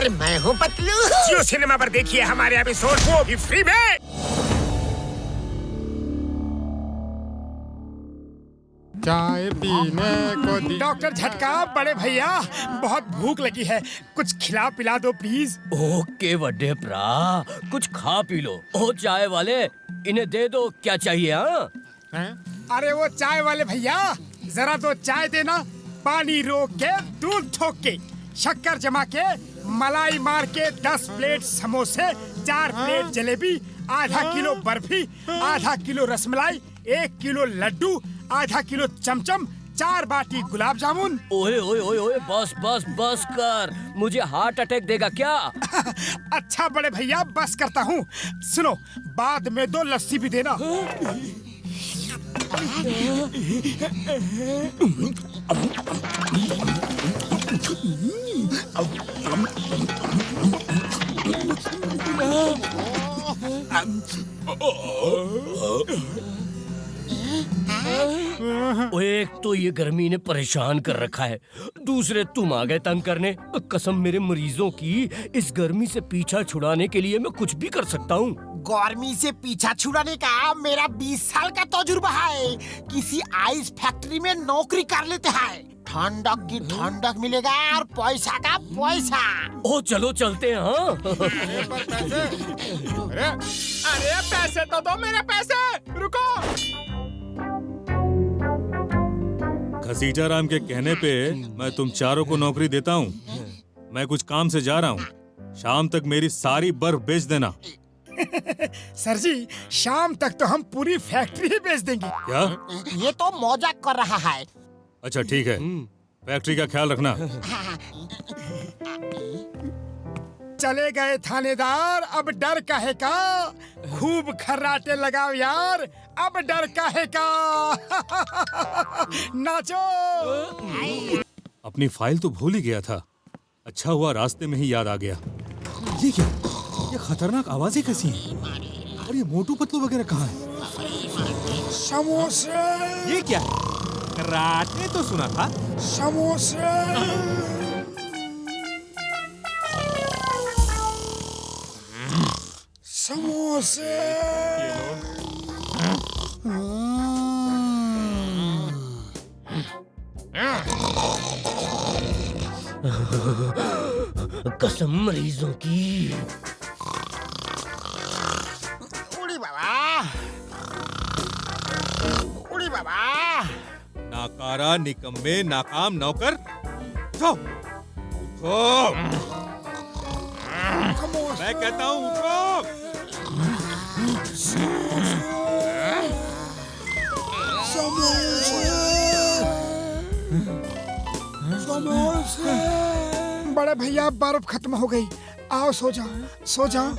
और मैं हूँ पतलू। जियो सिनेमा पर देखिए हमारे एपिसोड, वो भी फ्री में। चाय पीने को डॉक्टर झटका, बड़े भैया बहुत भूख लगी है, कुछ खिला पिला दो प्लीज। ओके बड़े भरा, कुछ खा पी लो। ओ चाय वाले, इन्हें दे दो, क्या चाहिए? हाँ, अरे वो चाय वाले भैया, जरा तो चाय देना। पानी रोक के, दूध ठोक के, शक्कर जमा के, मलाई मार के 10 प्लेट समोसे, 4 प्लेट जलेबी, आधा किलो बर्फी, आधा किलो रसमलाई, 1 किलो लड्डू, आधा किलो चमचम, 4 बाटी गुलाब जामुन। ओए ओए ओए ओए, बस बस बस कर, मुझे हार्ट अटैक देगा क्या? अच्छा बड़े भैया, बस करता हूँ। सुनो, बाद में 2 लस्सी भी देना। ओए, एक तो ये गर्मी ने परेशान कर रखा है, दूसरे तुम आ गए तंग करने। कसम मेरे मरीजों की, इस गर्मी से पीछा छुड़ाने के लिए मैं कुछ भी कर सकता हूँ। गर्मी से पीछा छुड़ाने का मेरा 20 साल का तजुर्बा है। किसी आइस फैक्ट्री में नौकरी कर लेते हैं, ठंडक की ठंडक मिलेगा और पैसा का पैसा। ओ चलो चलते हैं। हाँ अरे पैसे तो दो, मेरे पैसे। रुको। घसीटा राम के कहने पे मैं तुम चारों को नौकरी देता हूँ। मैं कुछ काम से जा रहा हूँ, शाम तक मेरी सारी बर्फ बेच देना। सर जी, शाम तक तो हम पूरी फैक्ट्री ही बेच देंगे। क्या? ये तो मजाक कर रहा है। अच्छा ठीक है, फैक्ट्री का ख्याल रखना। चले गए थानेदार, अब डर काहे का? खूब खर्राटे लगाओ यार, अब डर काहे का? नाचो। अपनी फाइल तो भूल ही गया था, अच्छा हुआ रास्ते में ही याद आ गया। ये क्या? ये खतरनाक आवाजें कैसी हैं? और ये मोटू पतलू वगैरह कहाँ है? समोसे। ये क्या? कराटे तो सुना था। समोसे। समोसे। कसम मरीजों की। उड़ी बाबा, उड़ी बाबा। नाकारा, निकम्मे, नाकाम नौकर, उठो, उठो। मैं कहता हूँ उठो। बड़े भैया, बर्फ खत्म हो गई, आओ सो जाओ, सो जाओ।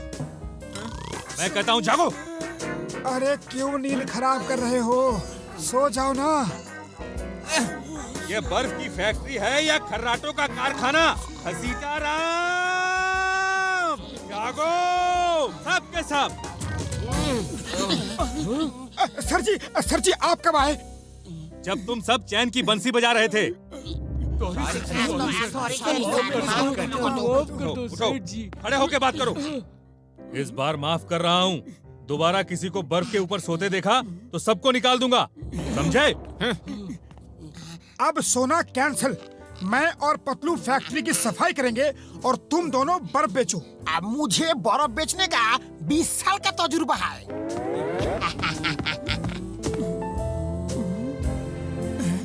मैं कहता हूँ जागो। अरे क्यों नींद खराब कर रहे हो? सो जाओ ना। ये बर्फ की फैक्ट्री है या खर्राटों का कारखाना? घसीटा राम, जागो सब के सब। सर जी आप कब आए? जब तुम सब चैन की बंसी बजा रहे थे। उठो, खड़े होके बात करो। इस बार माफ कर रहा हूँ, दोबारा किसी को बर्फ के ऊपर सोते देखा तो सबको निकाल दूंगा, समझे? अब सोना कैंसिल। मैं और पतलू फैक्ट्री की सफाई करेंगे और तुम दोनों बर्फ बेचो। अब मुझे बर्फ बेचने का 20 साल का तजुर्बा है।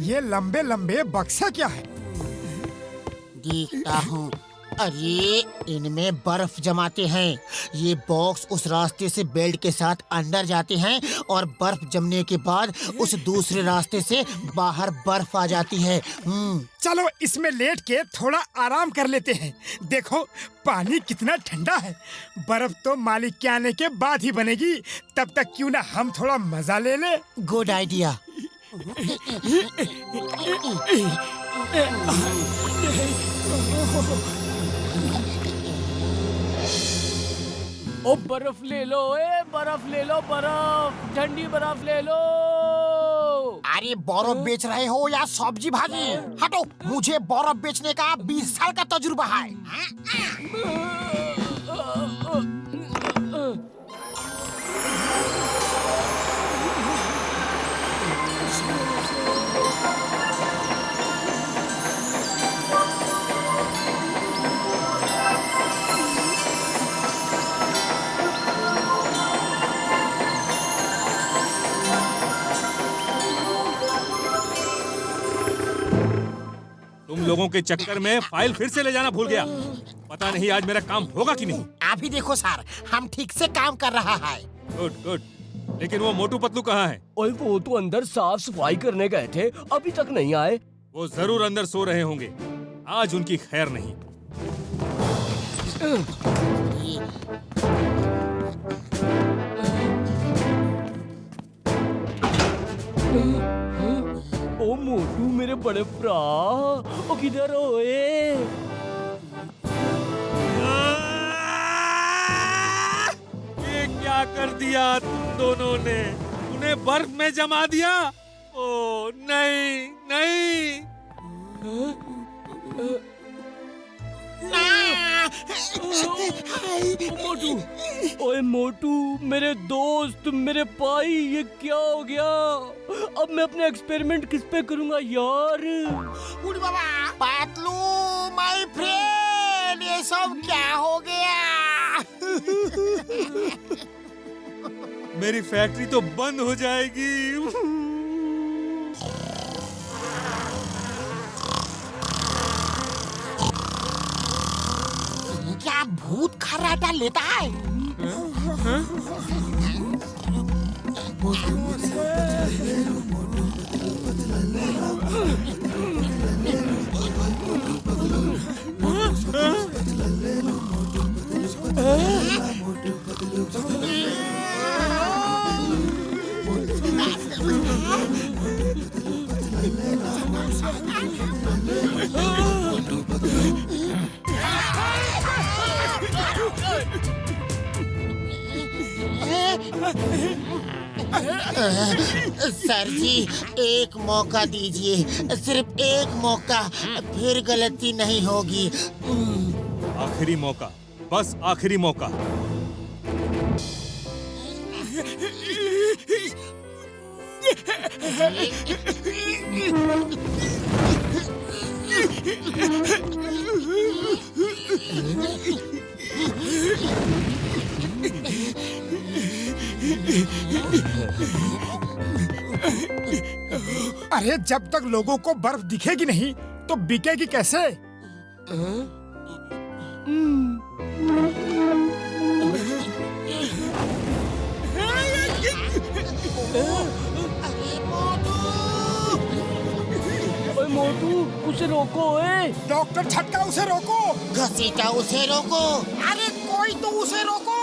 ये लंबे लंबे बक्से क्या है? देखता हूँ। अरे इनमें बर्फ जमाते हैं। ये बॉक्स उस रास्ते से बेल्ट के साथ अंदर जाते हैं और बर्फ जमने के बाद उस दूसरे रास्ते से बाहर बर्फ आ जाती है। चलो इसमें लेट के थोड़ा आराम कर लेते हैं। देखो पानी कितना ठंडा है। बर्फ तो मालिक के आने के बाद ही बनेगी, तब तक क्यों ना हम थोड़ा मजा ले ले। Good idea. ओ बर्फ ले लो, बर्फ ले लो, बर्फ, ठंडी बर्फ ले लो। अरे बर्फ बेच रहे हो या सब्जी भाजी? हटो, मुझे बर्फ बेचने का 20 साल का तजुर्बा है। तुम लोगों के चक्कर में फाइल फिर से ले जाना भूल गया। पता नहीं आज मेरा काम होगा कि नहीं। आप ही देखो सर, हम ठीक से काम कर रहा है। Good good. लेकिन वो मोटू पतलू कहाँ है? ओए वो तो अंदर साफ सफाई करने गए थे, अभी तक नहीं आए। वो जरूर अंदर सो रहे होंगे। आज उनकी खैर नहीं। ओ मोटू मेरे बड़े भरा, ओ किधर होए? ये क्या कर दिया तुम दोनों ने? उन्हें बर्फ में जमा दिया? ओ नहीं नहीं। मोटू, ओए मोटू मेरे दोस्त, मेरे भाई, ये क्या हो गया? अब मैं अपने एक्सपेरिमेंट किस पे करूंगा यार? उड़ बाबा, पतलू माय फ्रेंड, ये सब क्या हो गया? मेरी फैक्ट्री तो बंद हो जाएगी। क्या भूत खर्राटा लेता है? सर जी, एक मौका दीजिए, सिर्फ एक मौका, फिर गलती नहीं होगी। आखिरी मौका, बस आखिरी मौका। अरे जब तक लोगों को बर्फ दिखेगी नहीं तो बिकेगी कैसे? ओए मोटू, उसे रोको। डॉक्टर छटका, उसे रोको। घसीटा, उसे रोको। अरे कोई तो उसे रोको।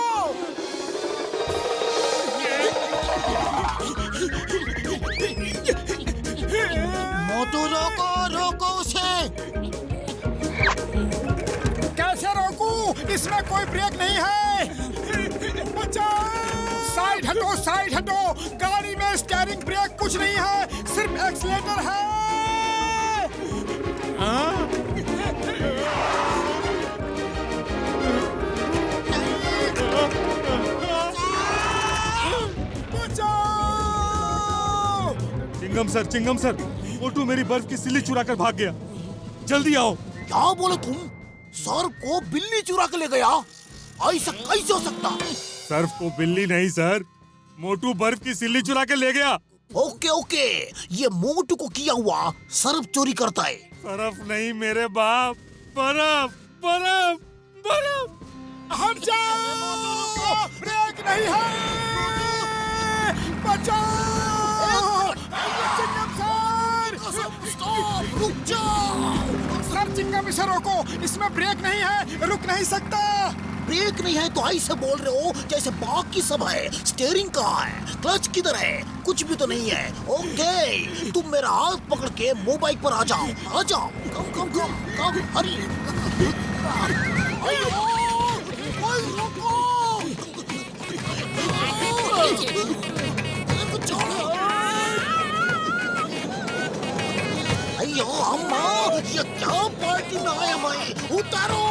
मोटू रोको, रोको उसे। कैसे रोकूं? इसमें कोई ब्रेक नहीं है। बचाओ! साइड हटो, साइड हटो। गाड़ी में स्टीयरिंग ब्रेक कुछ नहीं है, सिर्फ एक्सीलेटर है। चिंगम सर, मोटू मेरी बर्फ की सिल्ली चुरा कर भाग गया। जल्दी आओ। क्या बोले तुम? सर को बिल्ली चुरा के ले गया? ऐसा कैसे हो सकता? सर्फ को बिल्ली नहीं सर, मोटू बर्फ की सिल्ली चुरा के ले गया। ओके ओके, ये मोटू को किया हुआ सर्फ चोरी करता है। सर्फ नहीं मेरे बाप, बर्फ बर्फ बर्फ। हट जाओ! ब्रेक नहीं है। बचाओ! चिंगम सर! स्टॉप, रुक जाओ। सर चिंगम, इसे रोको, इसमें ब्रेक नहीं है, रुक नहीं सकता। ब्रेक नहीं है तो ऐसे बोल रहे हो जैसे बाकी सब है। स्टीयरिंग कहाँ है? क्लच किधर है? कुछ भी तो नहीं है। ओके, तुम मेरा हाथ पकड़ के मोबाइल पर आ जाओ, आ जाओ। कम कम कम कम, हरी। ओए रुको। उतारो।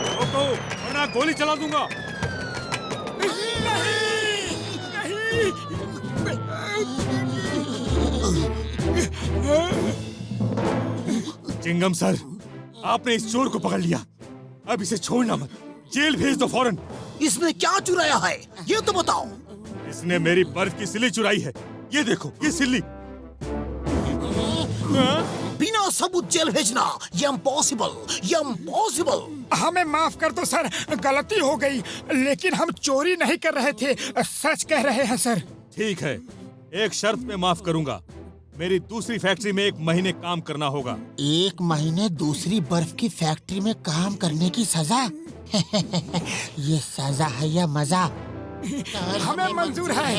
रोको वरना गोली चला दूंगा। चिंगम सर, आपने इस चोर को पकड़ लिया। अब इसे छोड़ना मत, जेल भेज दो फौरन। इसने क्या चुराया है ये तो बताओ। इसने मेरी बर्फ की सिल्ली चुराई है। ये देखो, ये सिल्ली। बिना सबूत जेल भेजना, ये इम्पॉसिबल, ये इम्पॉसिबल। हमें माफ कर दो सर, गलती हो गई, लेकिन हम चोरी नहीं कर रहे थे, सच कह रहे हैं सर। ठीक है, एक शर्त पे माफ करूंगा। मेरी दूसरी फैक्ट्री में 1 महीने काम करना होगा। 1 महीने दूसरी बर्फ की फैक्ट्री में काम करने की सजा? ये सजा है या मजा? हमें मंजूर है।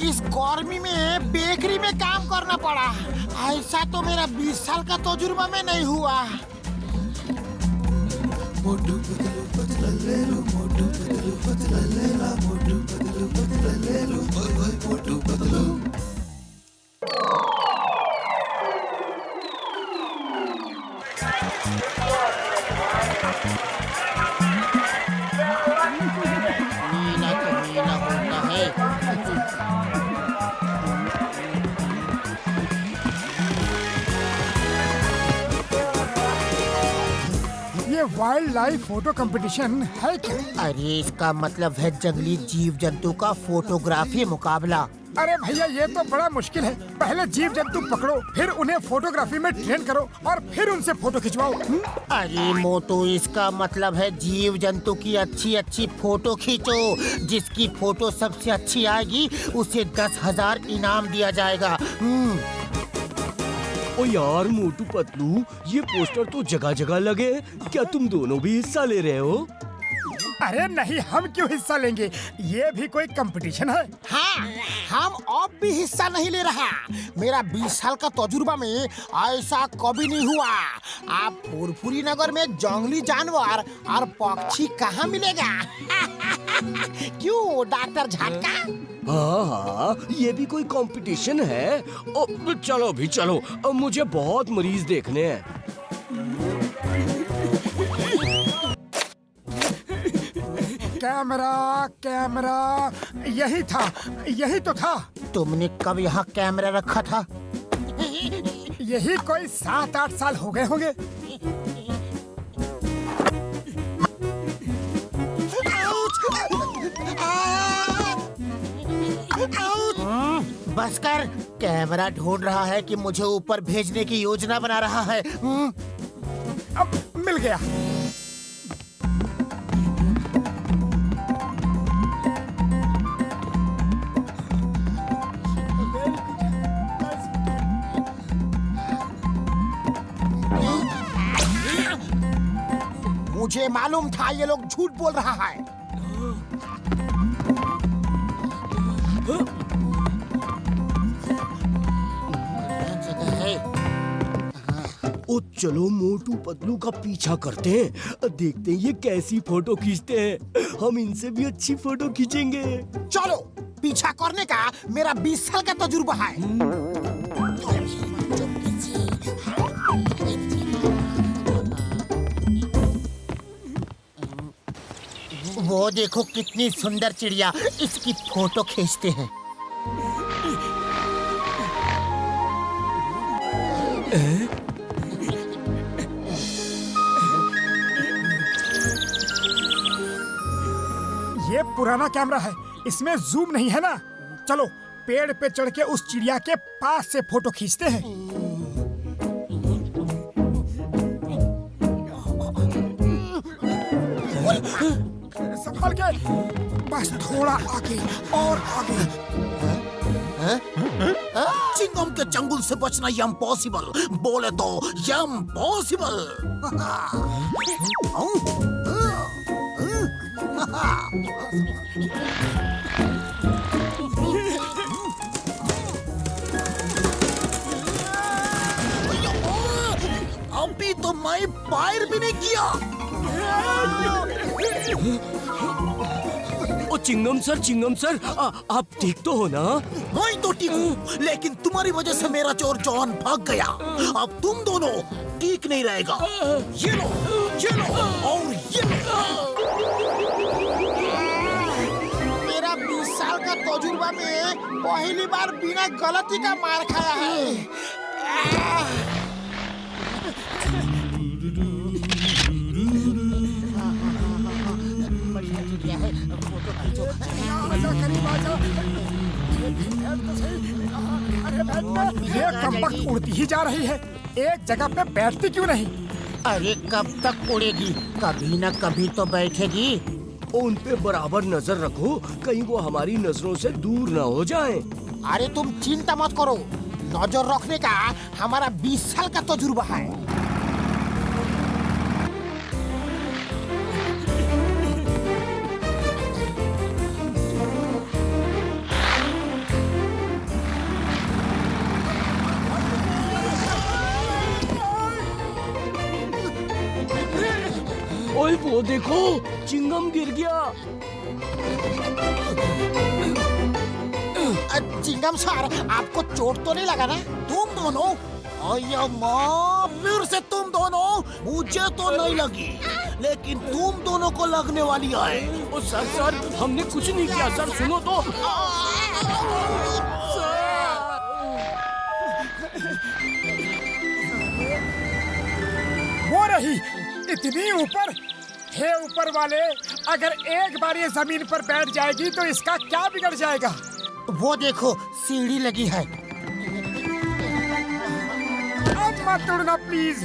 इस गर्मी में बेकरी में काम करना पड़ा। ऐसा तो मेरा 20 साल का तजुर्बा में नहीं हुआ। मीना तो मीना होता है। ये वाइल्ड लाइफ फोटो कंपटीशन है क्या? अरे इसका मतलब है जंगली जीव जंतु का फोटोग्राफी मुकाबला। अरे भैया ये तो बड़ा मुश्किल है। पहले जीव जंतु पकड़ो, फिर उन्हें फोटोग्राफी में ट्रेन करो और फिर उनसे फोटो खिंचवाओ। अरे मोटू, इसका मतलब है जीव जंतु की अच्छी अच्छी फोटो खींचो। जिसकी फोटो सबसे अच्छी आएगी उसे 10,000 इनाम दिया जाएगा। ओ यार मोटू पतलू, ये पोस्टर तो जगह जगह लगे। क्या तुम दोनों भी हिस्सा ले रहे हो? अरे नहीं, हम क्यों हिस्सा लेंगे? ये भी कोई कंपटीशन है? हाँ, हम अब भी हिस्सा नहीं ले रहा। मेरा 20 साल का तजुर्बा में ऐसा कभी नहीं हुआ। आप फुरफुरी नगर में जंगली जानवर और पक्षी कहाँ मिलेगा? क्यों डॉक्टर झटका? हाँ, ये भी कोई कंपटीशन है? ओ, चलो भी चलो, मुझे बहुत मरीज देखने हैं। कैमरा कैमरा, यही तो था। तुमने कब यहाँ कैमरा रखा था? यही कोई 7-8 साल हो गए होंगे। बस कर, कैमरा ढूंढ रहा है कि मुझे ऊपर भेजने की योजना बना रहा है। अब मिल गया। मुझे मालूम था ये लोग झूठ बोल रहा है। ओ चलो मोटू पतलू का पीछा करते हैं, देखते हैं ये कैसी फोटो खींचते हैं। हम इनसे भी अच्छी फोटो खींचेंगे। चलो, पीछा करने का मेरा 20 साल का तजुर्बा है। वो देखो कितनी सुंदर चिड़िया, इसकी फोटो खींचते हैं। ये पुराना कैमरा है, इसमें जूम नहीं है ना। चलो पेड़ पे चढ़ के उस चिड़िया के पास से फोटो खींचते हैं। संभाल के, बस थोड़ा आगे और आगे। चिंगम के चंगुल से बचना इम्पॉसिबल, बोले तो इम्पॉसिबल। अभी तो मैं फायर भी नहीं किया। ओ चिंगम सर, आप ठीक तो हो ना? मैं तो ठीक हूँ, लेकिन तुम्हारी वजह से मेरा चोर जॉन भाग गया। अब तुम दोनों ठीक नहीं रहेगा। ये लो और ये लो। मेरा 20 साल का तजुर्बा में पहली बार बिना गलती का मार खाया है। ये कमबख्त उड़ती ही जा रही है, एक जगह पे बैठती क्यों नहीं? अरे कब तक उड़ेगी, कभी न कभी तो बैठेगी। उन पे बराबर नजर रखो, कहीं वो हमारी नजरों से दूर ना हो जाएं। अरे तुम चिंता मत करो, नजर रखने का हमारा 20 साल का तजुर्बा है। ओए वो देखो, चिंगम गिर गया। चिंगम सर, आपको चोट तो नहीं लगा ना? तुम दोनों, अय्या माँ, फिर से तुम दोनों। मुझे तो नहीं लगी, लेकिन तुम दोनों को लगने वाली है। ओ सर, हमने कुछ नहीं किया सर, सुनो तो। वो रही, इतनी ऊपर। हे ऊपर वाले, अगर एक बार ये जमीन पर बैठ जाएगी तो इसका क्या बिगड़ जाएगा? वो देखो, सीढ़ी लगी है। अब मत उड़ना प्लीज,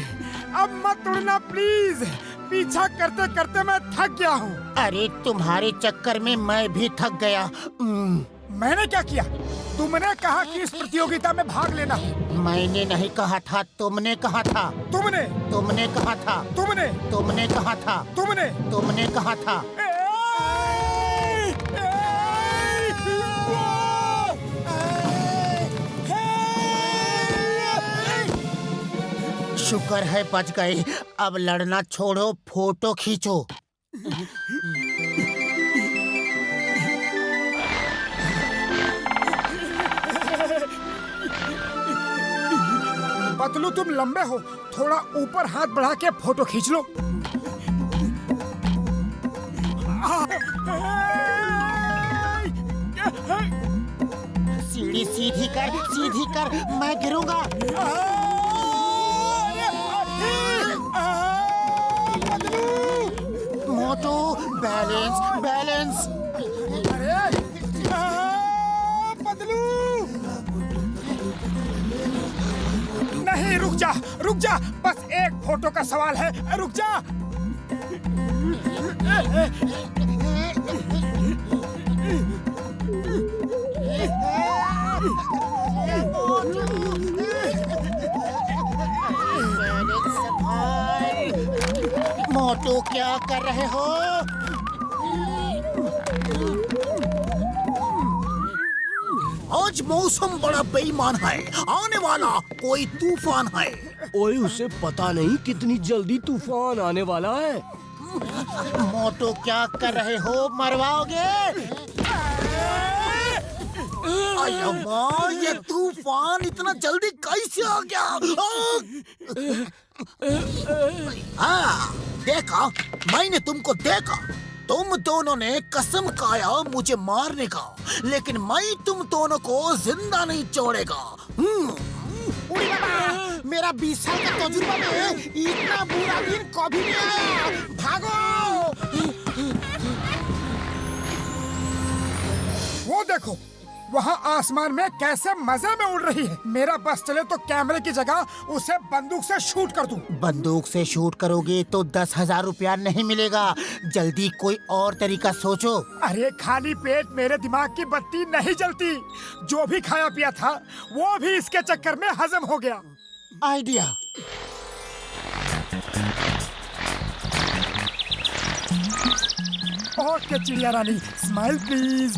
अब मत उड़ना प्लीज। पीछा करते करते मैं थक गया हूँ। अरे तुम्हारे चक्कर में मैं भी थक गया। मैंने क्या किया? तुमने कहा कि इस प्रतियोगिता में भाग लेना। मैंने नहीं कहा था, तुमने कहा था। तुमने तुमने कहा था। तुमने तुमने कहा था। तुमने तुमने कहा था। शुक्र है बच गए। अब लड़ना छोड़ो, फोटो खींचो। पतलू, तुम लंबे हो, थोड़ा ऊपर हाथ बढ़ा के फोटो खींच लो। सीढ़ी सीधी कर, मैं गिरूंगा। मोटू, बैलेंस। पतलू, नहीं, रुक जा, बस एक फोटो का सवाल है, रुक जा। मोटू, क्या कर रहे हो? आज मौसम बड़ा बेईमान है, आने वाला कोई तूफान है। ओए, उसे पता नहीं कितनी जल्दी तूफान आने वाला है। मोटू, क्या कर रहे हो? मरवाओगे? अय्या माँ, ये तूफान इतना जल्दी कैसे आ गया? हाँ, देखा, मैंने तुमको देखा। तुम दोनों ने कसम खाया मुझे मारने का, लेकिन मैं तुम दोनों को जिंदा नहीं छोड़ेगा। उड़ी बाबा, मेरा 20 साल का तजुर्बा में इतना बुरा दिन कभी नहीं आया। भागो! वो देखो, वहाँ आसमान में कैसे मजे में उड़ रही है। मेरा बस चले तो कैमरे की जगह उसे बंदूक से शूट कर दूं। बंदूक से शूट करोगे तो 10,000 रुपया नहीं मिलेगा। जल्दी कोई और तरीका सोचो। अरे खाली पेट मेरे दिमाग की बत्ती नहीं जलती। जो भी खाया पिया था वो भी इसके चक्कर में हजम हो गया। आइडिया। ओके चिड़िया रानी, स्माइल प्लीज,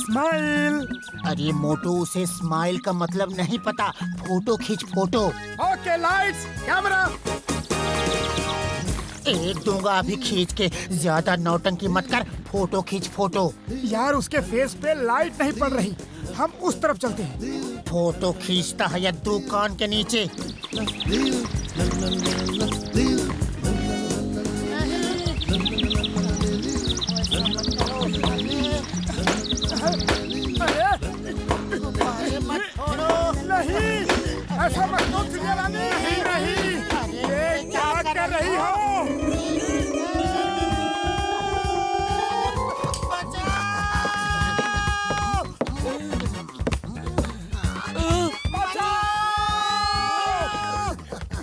स्माइल। अरे मोटू, उसे स्माइल का मतलब नहीं पता। फोटो खींच, फोटो। Okay lights, camera. एक दूंगा अभी खींच के। ज्यादा नौटंकी मत कर, फोटो खींच फोटो। यार उसके फेस पे लाइट नहीं पड़ रही, हम उस तरफ चलते हैं। फोटो खींचता है या दुकान के नीचे? नहीं, ऐसा मत करो चिड़िया रानी। नहीं, ये क्या कर रही हो?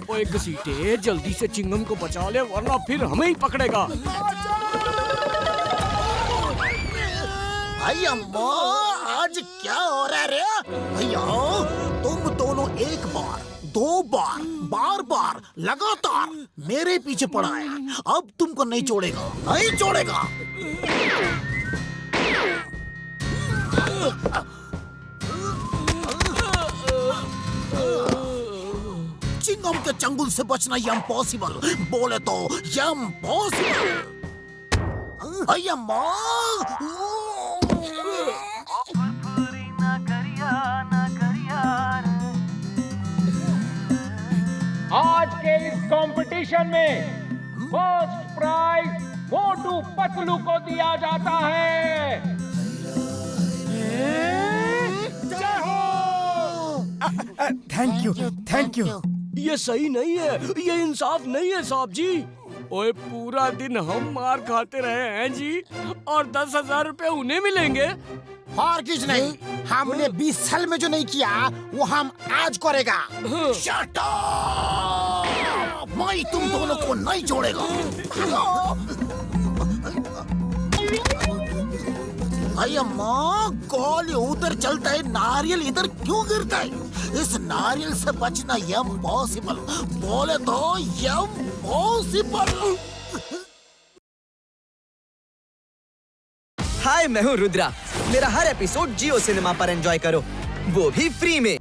ओए घसीटे, जल्दी से चिंगम को बचा ले वरना फिर हमें ही पकड़ेगा। भाई अम्मा, आज क्या हो रहा है रे? भैया तुम दोनों एक बार, दो बार, बार बार लगातार मेरे पीछे पड़ा है। अब तुमको नहीं छोड़ेगा, नहीं छोड़ेगा। चिंगम के चंगुल से बचना इम्पॉसिबल, बोले तो इम्पॉसिबल। भैया अम्मा, आज के इस कंपटीशन में फर्स्ट प्राइज मोटू पतलू को दिया जाता है। जय हो। Thank you, thank you. ये सही नहीं है, ये इंसाफ नहीं है साहब जी। ओए पूरा दिन हम मार खाते रहे हैं जी, और 10,000 रुपए उन्हें मिलेंगे। और कुछ नहीं, हमने 20 साल में जो नहीं किया वो हम आज करेगा। Shut up! मैं तुम दोनों को नहीं छोड़ेगा। भाई अम्मा, कॉल उधर चलता है, नारियल इधर क्यों गिरता है? इस नारियल से बचना इम्पॉसिबल, बोले तो इम्पॉसिबल। हाय, मैं हूँ रुद्रा। मेरा हर एपिसोड जियो सिनेमा पर एंजॉय करो, वो भी फ्री में।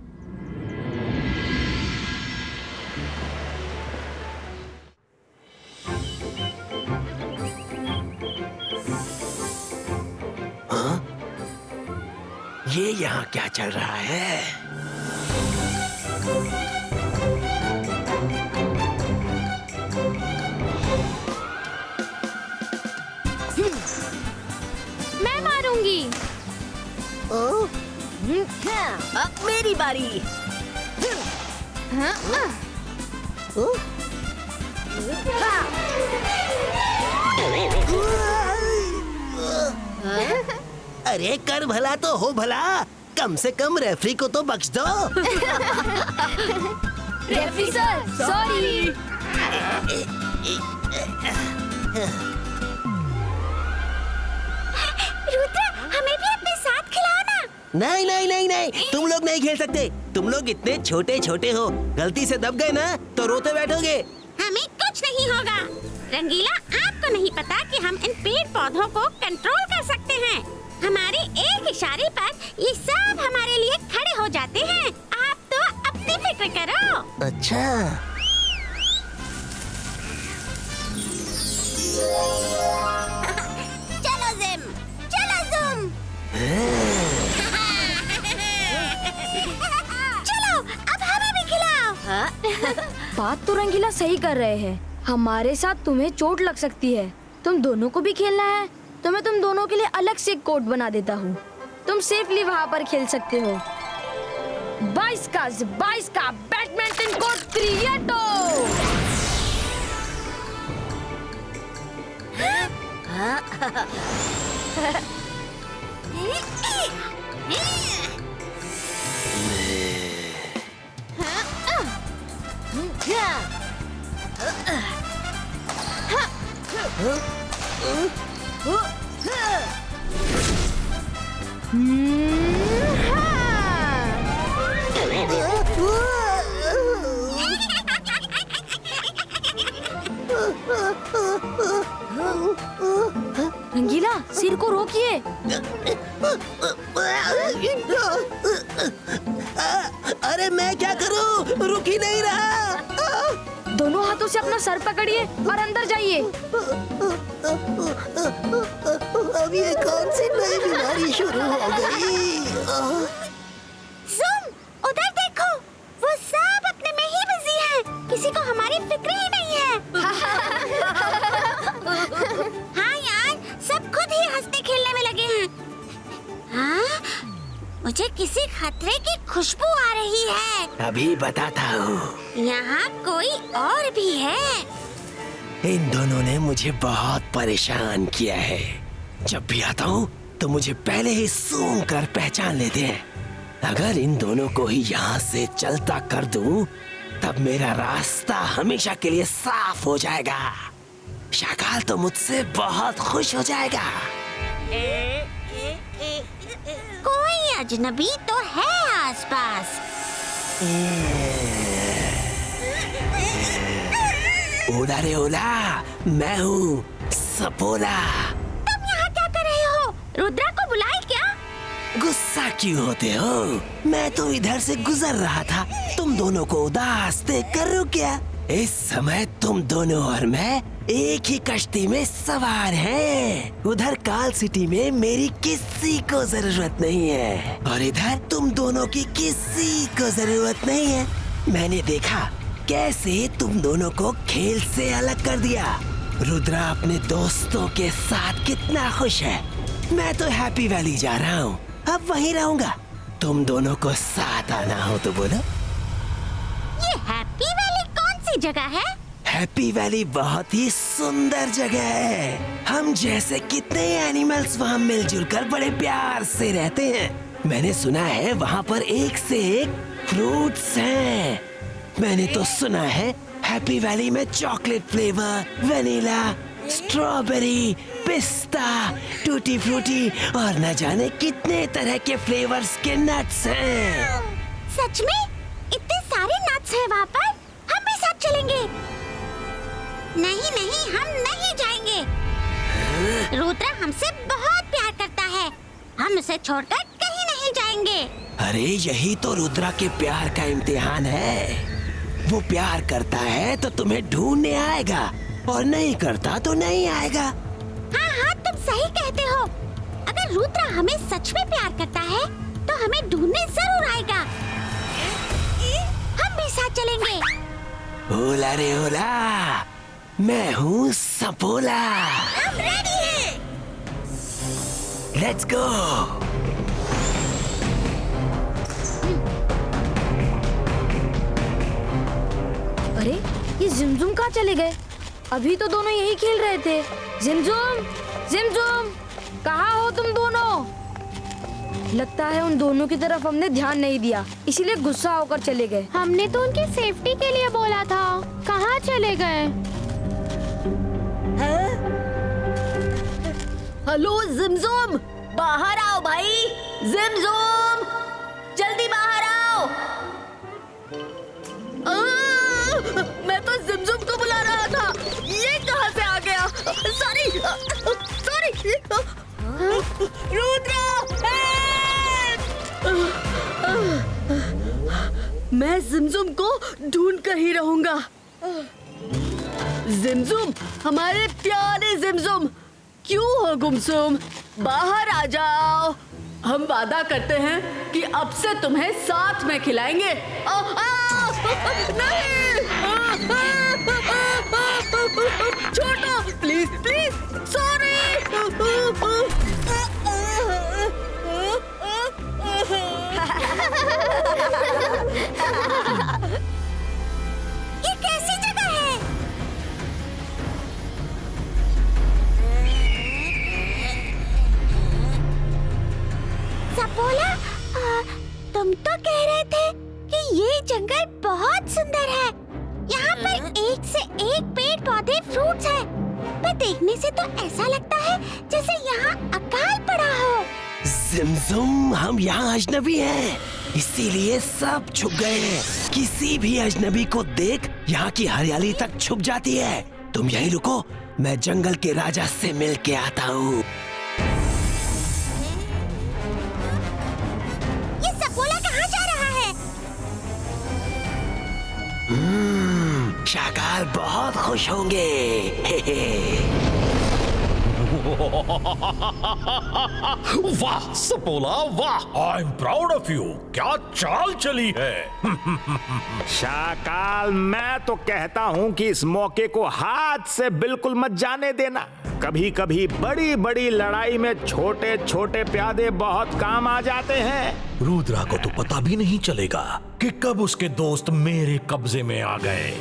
ये यहाँ क्या चल रहा है? मैं मारूंगी। अब मेरी बारी। अरे कर भला तो हो भला, कम से कम रेफरी को तो बख्श दो। Referee sir, sorry. रुद्रा, हमें भी अपने साथ खिलाओ ना। नहीं नहीं नहीं नहीं, तुम लोग नहीं खेल सकते। तुम लोग इतने छोटे छोटे हो, गलती से दब गए ना तो रोते बैठोगे। हमें कुछ नहीं होगा। रंगीला, आपको नहीं पता कि हम इन पेड़ पौधों को कंट्रोल कर सकते हैं। हमारे एक इशारे पर ये सब हमारे लिए खड़े हो जाते हैं। आप तो अपनी फिक्र करो। अच्छा, चलो जिम, चलो जुम। चलो, अब हमें भी खिलाओ। बात तो रंगीला सही कर रहे हैं। हमारे साथ तुम्हें चोट लग सकती है। तुम दोनों को भी खेलना है तो मैं तुम दोनों के लिए अलग से एक कोर्ट बना देता हूँ। तुम सेफली वहाँ पर खेल सकते हो। 22 का बैडमिंटन कोर्ट क्रिएटो। रंगीला, सिर को रोकिए। अरे मैं क्या करूं, रुक ही नहीं रहा। दोनों हाथों से अपना सर पकड़िए और अंदर जाइए। अब ये कौन सी नई बीमारी शुरू हो गई? जुम, उधर देखो, वो सब अपने में ही बिजी हैं। किसी को हमारी फिक्र ही नहीं है। हाँ यार, सब खुद ही हंसने खेलने में लगे हैं। हाँ, मुझे किसी खतरे की खुशबू आ रही है। अभी बताता हूँ। यहाँ कोई और भी है। इन दोनों ने मुझे बहुत परेशान किया है। जब भी आता हूँ तो मुझे पहले ही सूंघ कर पहचान लेते हैं। अगर इन दोनों को ही यहाँ से चलता कर दूं, तब मेरा रास्ता हमेशा के लिए साफ हो जाएगा। शाकाल तो मुझसे बहुत खुश हो जाएगा। कोई अजनबी तो है आसपास। ओला रे ओला, मैं हूँ सपोला। तुम यहाँ क्या कर रहे हो? रुद्रा को बुलाए क्या? गुस्सा क्यों होते हो? मैं तो इधर से गुजर रहा था, तुम दोनों को उदास देख कर रुक गया। इस समय तुम दोनों और मैं एक ही कश्ती में सवार हैं। उधर काल सिटी में मेरी किसी को जरूरत नहीं है और इधर तुम दोनों की किसी को जरूरत नहीं है। मैंने देखा कैसे तुम दोनों को खेल से अलग कर दिया। रुद्रा अपने दोस्तों के साथ कितना खुश है। मैं तो हैप्पी वैली जा रहा हूँ, अब वहीं रहूंगा। तुम दोनों को साथ आना हो तो बोलो। ये हैप्पी वैली कौन सी जगह है? हैप्पी वैली बहुत ही सुंदर जगह है। हम जैसे कितने एनिमल्स वहाँ मिलजुल कर बड़े प्यार से रहते हैं। मैंने सुना है वहाँ पर एक से एक फ्रूट्स हैं। मैंने तो सुना है हैप्पी वैली में चॉकलेट फ्लेवर, वेनिला, स्ट्रॉबेरी, पिस्ता, टूटी फ्रूटी और न जाने कितने तरह के फ्लेवर्स के नट्स हैं। सच में? इतने सारे नट्स हैं वहाँ पर? हम भी साथ चलेंगे। नहीं नहीं, हम नहीं जाएंगे। रुद्रा हमसे बहुत प्यार करता है, हम उसे छोड़कर कहीं नहीं जाएंगे। अरे यही तो रुद्रा के प्यार का इम्तिहान है। वो प्यार करता है तो तुम्हें ढूंढने आएगा और नहीं करता तो नहीं आएगा। हाँ हाँ, तुम सही कहते हो। अगर रुद्रा हमें सच में प्यार करता है तो हमें ढूंढने जरूर आएगा। हम भी साथ चलेंगे। ओला रे ओला, मैं हूँ सपोला। हम रेडी हैं। Let's go. अरे ये जिमजुम कहाँ चले गए? अभी तो दोनों यही खेल रहे थे। जिमजुम, जिमजुम, कहाँ हो तुम दोनों? लगता है उन दोनों की तरफ हमने ध्यान नहीं दिया, इसीलिए गुस्सा होकर चले गए। हमने तो उनकी सेफ्टी के लिए बोला था, कहाँ चले गए? हेलो जिमजुम, बाहर आओ भाई। जिमजुम, जल्दी बाहर आओ। मैं तो जिमजुम को बुला रहा था, ये कहाँ से आ गया? Sorry sorry. रुद्रा, मैं जिमजुम को ढूंढ कर ही रहूंगा। जिमजुम, हमारे प्यारे जिमजुम, क्यों हो गुमसुम? बाहर आ जाओ। हम वादा करते हैं कि अब से तुम्हें साथ में खिलाएंगे। नहीं, छोटो, प्लीज प्लीज, सॉरी। ये कैसी जगह है? सपोला, तुम तो कह रहे थे कि ये जंगल बहुत सुंदर है। यहाँ पर एक से एक पेड़ पौधे फ्रूट्स हैं। पर देखने से तो ऐसा लगता है जैसे यहाँ अकाल पड़ा हो। जिमजुम, हम यहाँ अजनबी हैं, इसीलिए सब छुप गए हैं। किसी भी अजनबी को देख यहाँ की हरियाली तक छुप जाती है। तुम यहीं रुको, मैं जंगल के राजा से मिल के आता हूँ। ये सपोला कहाँ जा रहा है? शाकाल शाकाल बहुत खुश होंगे। वाह सपोला वाह, I am proud of you. क्या चाल चली है। शाकाल, मैं तो कहता हूँ कि इस मौके को हाथ से बिल्कुल मत जाने देना। कभी कभी बड़ी बड़ी लड़ाई में छोटे छोटे प्यादे बहुत काम आ जाते हैं। रुद्रा को तो पता भी नहीं चलेगा कि कब उसके दोस्त मेरे कब्जे में आ गए।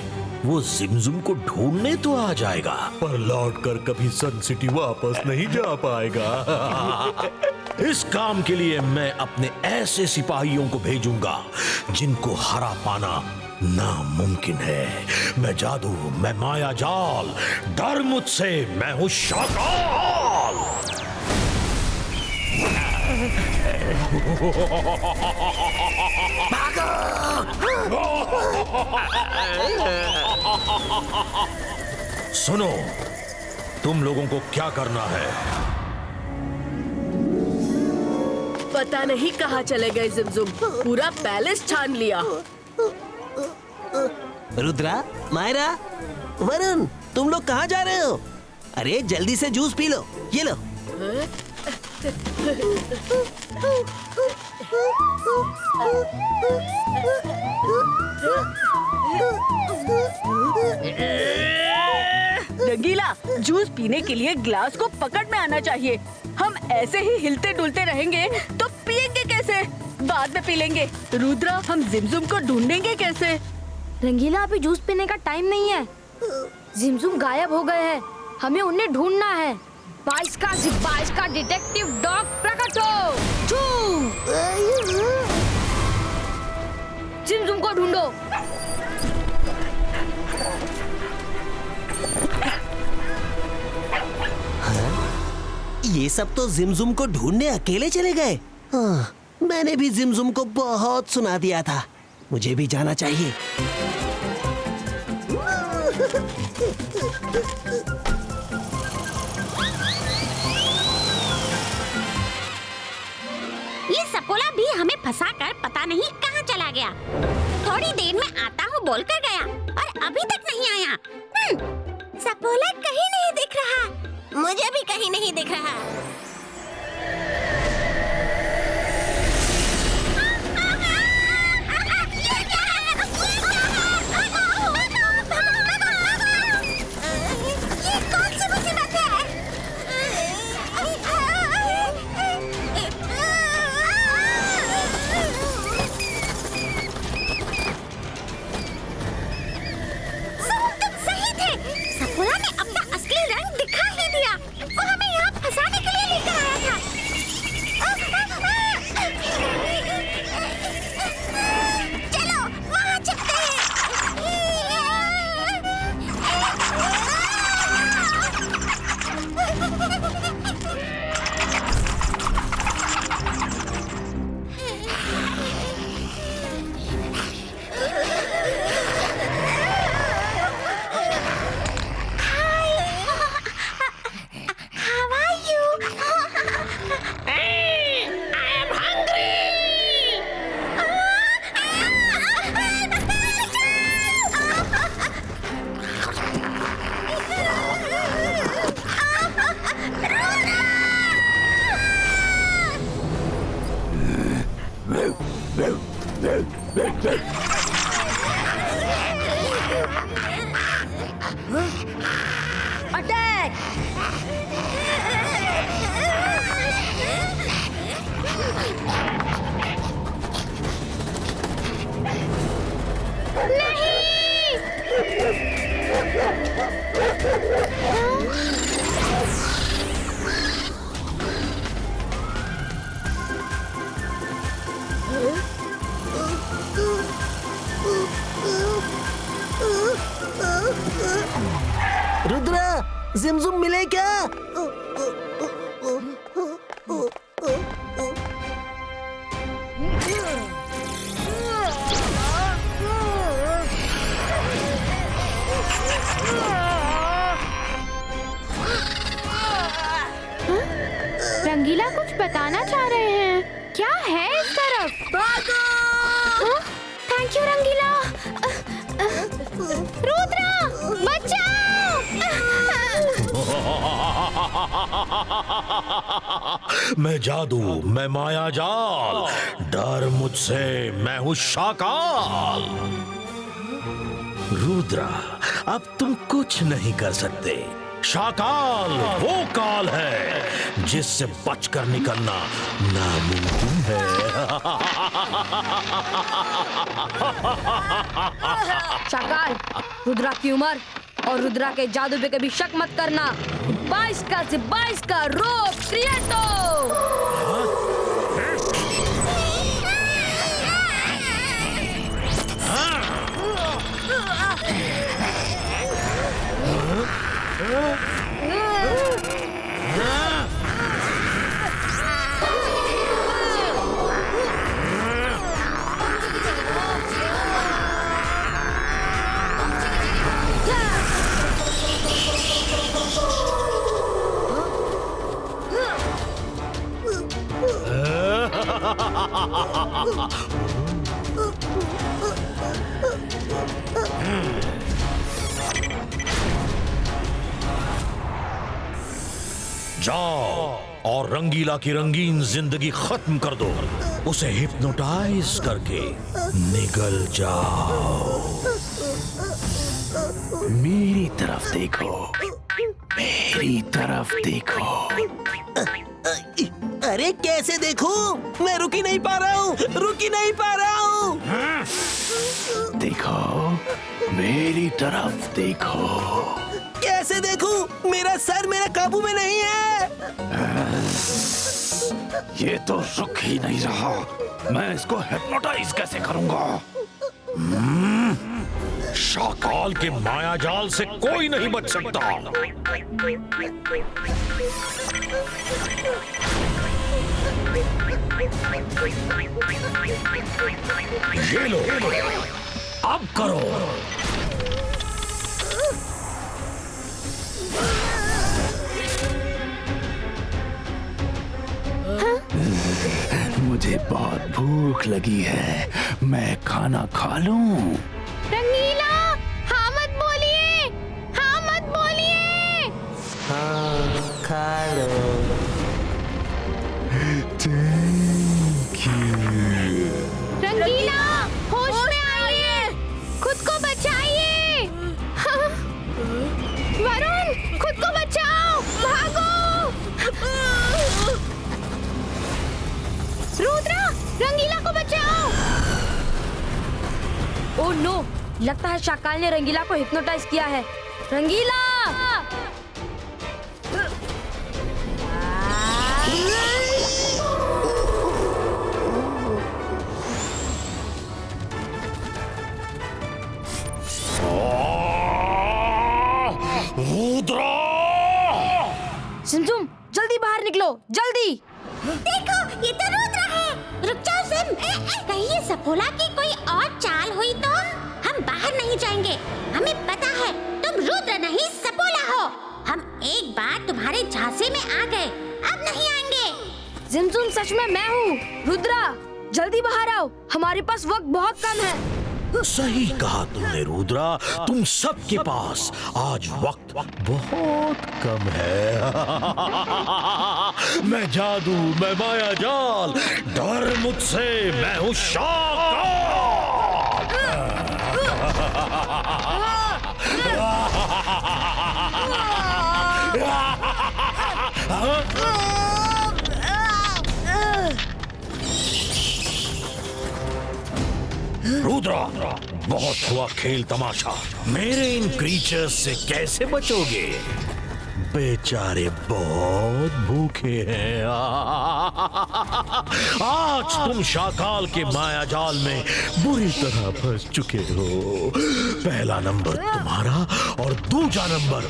वो जिमजुम को ढूंढने तो आ जाएगा, पर लौटकर कभी सन सिटी वापस नहीं जा पाएगा। इस काम के लिए मैं अपने ऐसे सिपाहियों को भेजूंगा जिनको हरा पाना नामुमकिन है। मैं जादू, मैं माया जाल, डर मुझसे, मैं हूं शाकाल। सुनो, तुम लोगों को क्या करना है? पता नहीं कहाँ चले गए जिमजुम, पूरा पैलेस छान लिया। रुद्रा, मायरा, वरुण, तुम लोग कहाँ जा रहे हो? अरे जल्दी से जूस पी लो, ये लो। रंगीला, जूस पीने के लिए ग्लास को पकड़ में आना चाहिए। हम ऐसे ही हिलते डुलते रहेंगे तो पिएंगे कैसे? बाद में पी लेंगे। रुद्रा, हम जिमजुम को ढूंढेंगे कैसे? रंगीला, अभी जूस पीने का टाइम नहीं है। जिमजुम गायब हो गए हैं, हमें उन्हें ढूंढना है। 22 का डिटेक्टिव डॉग प्रकट हो। जिमजुम को ढूंढो। ये सब तो जिमजुम को ढूंढने अकेले चले गए। हाँ, मैंने भी जिमजुम को बहुत सुना दिया था, मुझे भी जाना चाहिए। ये सपोला भी हमें फंसाकर पता नहीं कहाँ चला गया। थोड़ी देर में आता हूँ बोलकर गया और अभी तक नहीं आया। सपोला कहीं नहीं दिख रहा। मुझे भी कहीं नहीं दिख रहा। ये कौन सी मुसीबत है? तुम सही थे। सपोला ने अपना असली रंग दिखा ही दिया। वो हमें यहाँ फंसाने के लिए लेकर आया था। चलो वहाँ चलते अटैक! रुद्रा, जिमजुम मिले क्या? रंगीला कुछ बताना चाह रहे हैं। क्या है इस तरफ? थैंक यू रंगीला। रुद्रा! मैं जादू, मैं माया जाल, डर मुझसे, मैं हूं शाकाल। रुद्रा, अब तुम कुछ नहीं कर सकते। शाकाल वो काल है जिससे बचकर निकलना नामुमकिन है। शाकाल, रुद्रा की उम्र और रुद्रा के जादू पे कभी शक मत करना। 22 से 22 का रूप क्रिएटो। जाओ और रंगीला की रंगीन जिंदगी खत्म कर दो। उसे हिप्नोटाइज करके निकल जाओ। मेरी तरफ देखो, मेरी तरफ देखो। अरे कैसे देखूं? मैं रुक ही नहीं पा रहा हूँ, रुक ही नहीं पा रहा हूँ। देखो, मेरी तरफ देखो। कैसे देखूं? मेरा सर मेरा काबू में नहीं है। ये तो रुक ही नहीं रहा। मैं इसको हिप्नोटाइज कैसे करूंगा? शाकाल के माया जाल से कोई नहीं बच सकता। ये लो, अब करो। मुझे बहुत भूख लगी है, मैं खाना खा लूं? रंगीला, हाँ मत बोलिए, हाँ मत बोलिए। हाँ, खा लो। रंगीला, होश में आइए, खुद को बचाइए। हाँ। वरुण, खुद को बचाओ, भागो। रुद्रा, रंगीला को बचाओ। ओह नो, लगता है शाकाल ने रंगीला को हिप्नोटाइज किया है। रंगीला! रुद्रा! सिमसुम, जल्दी बाहर निकलो, जल्दी! देखो, ये तो रुद्रा है। रुक जाओ सिम। कहीं ये सफोला की कोई और चाल हुई तो हम बाहर नहीं जाएंगे। हमें पता है तुम रुद्र नहीं सफोला हो। हम एक बार तुम्हारे झांसे में आ गए, अब नहीं आएंगे। सिमसुम, सच में मैं हूँ रुद्रा। जल्दी बाहर आओ, हमारे पास वक्त बहुत कम है। सही कहा तुमने रुद्रा, तुम सबके पास आज वक्त बहुत कम है। मैं जादू, मैं माया जाल, डर मुझसे, मैं हूँ शाकाल। रुद्रा, बहुत हुआ खेल तमाशा। मेरे इन क्रीचर्स से कैसे बचोगे? बेचारे बहुत भूखे हैं। आज तुम शाकाल के माया जाल में बुरी तरह फंस चुके हो। पहला नंबर तुम्हारा और दूसरा नंबर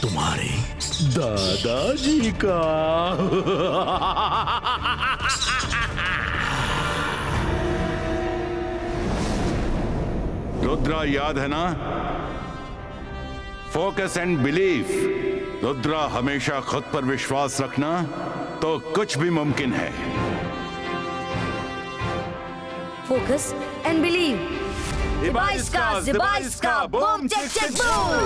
तुम्हारे दादाजी का। रुद्रा, याद है ना? Focus and believe. रुद्रा, हमेशा खुद पर विश्वास रखना तो कुछ भी मुमकिन है। Focus and believe. जिबाइस्का, boom check check boom.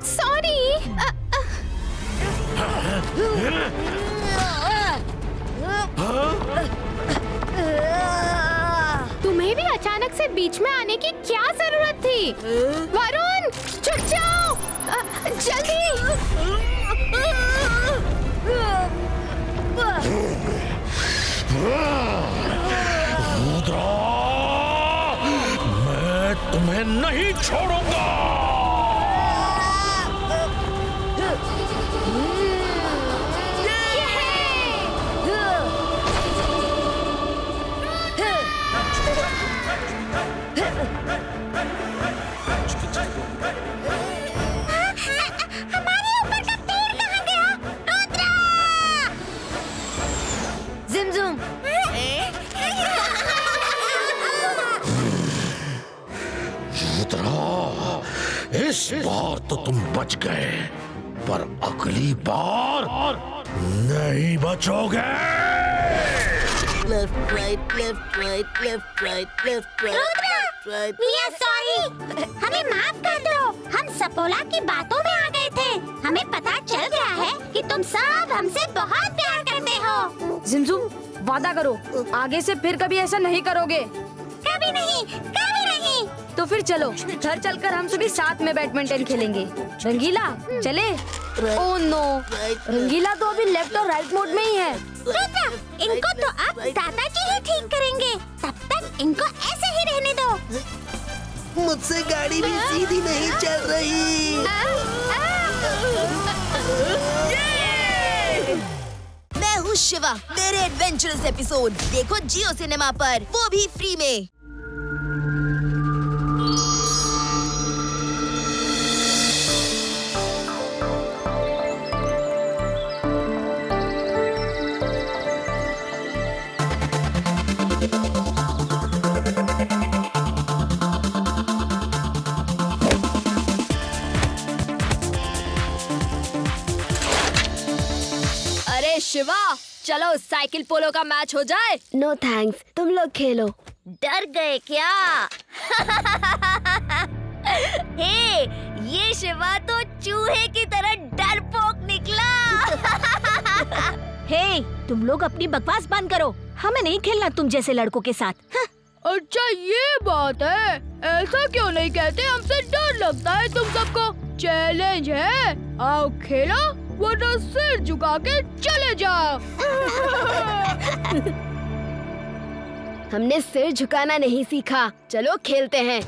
Sorry. तुम्हें भी अचानक से बीच में आने की क्या जरूरत थी? वरुण, छुप जाओ, जल्दी। रुद्रा, मैं तुम्हें नहीं छोड़ूंगा। हमारे ऊपर का पेड़ कहाँ गया? रुद्रा! जिमजुम, रुद्रा, इस बार तो तुम बच गए, पर अगली बार नहीं बचोगे। Left right left right left right left right. We are sorry। हमें माफ कर दो, हम सपोला की बातों में आ गए थे। हमें पता चल गया है कि तुम सब हमसे बहुत प्यार करते हो। जिमजुम, वादा करो आगे से फिर कभी ऐसा नहीं करोगे। कभी नहीं, कभी नहीं। तो फिर चलो, घर चलकर हम सभी साथ में बैडमिंटन खेलेंगे। रंगीला, चले? ओह नो, रंगीला तो अभी लेफ्ट और राइट मोड में ही है। रुद्रा, इनको तो अब दादाजी ही ठीक करेंगे। तब तक इनको ऐसे ही रहने दो। मुझसे गाड़ी भी सीधी नहीं चल रही। मैं हूँ शिवा। मेरे एडवेंचरस एपिसोड देखो जियो सिनेमा पर, वो भी फ्री में। शिवा, चलो साइकिल पोलो का मैच हो जाए। नो थैंक्स, तुम लोग खेलो। डर गए क्या? हे, ये शिवा तो चूहे की तरह डरपोक निकला। हे, तुम लोग अपनी बकवास बंद करो। हमें नहीं खेलना तुम जैसे लड़कों के साथ। अच्छा ये बात है, ऐसा क्यों नहीं कहते? हमसे डर लगता है तुम सबको। चैलेंज है, आओ खेलो, वरना सिर झुका के चले जाओ। हमने सिर झुकाना नहीं सीखा, चलो खेलते हैं।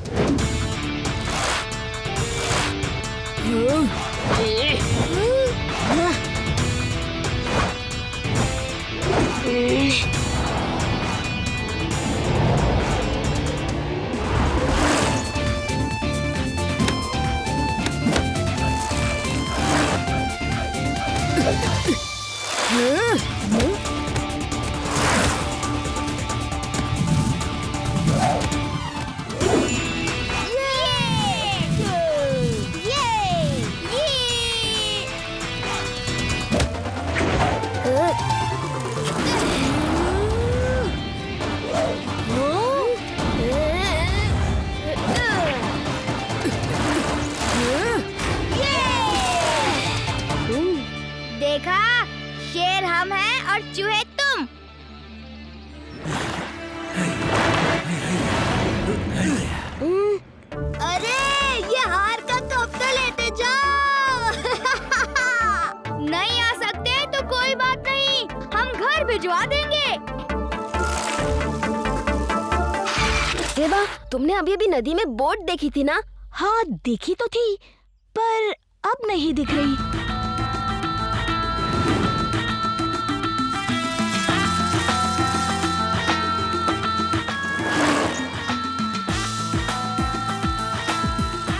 देखा, शेर हम हैं और चूहे तुम। अरे ये हार का कब्जा लेते जाओ। नहीं आ सकते तो कोई बात नहीं, हम घर भिजवा देंगे। सेवा, तुमने अभी अभी नदी में बोट देखी थी ना? हाँ, देखी तो थी, पर अब नहीं दिख रही।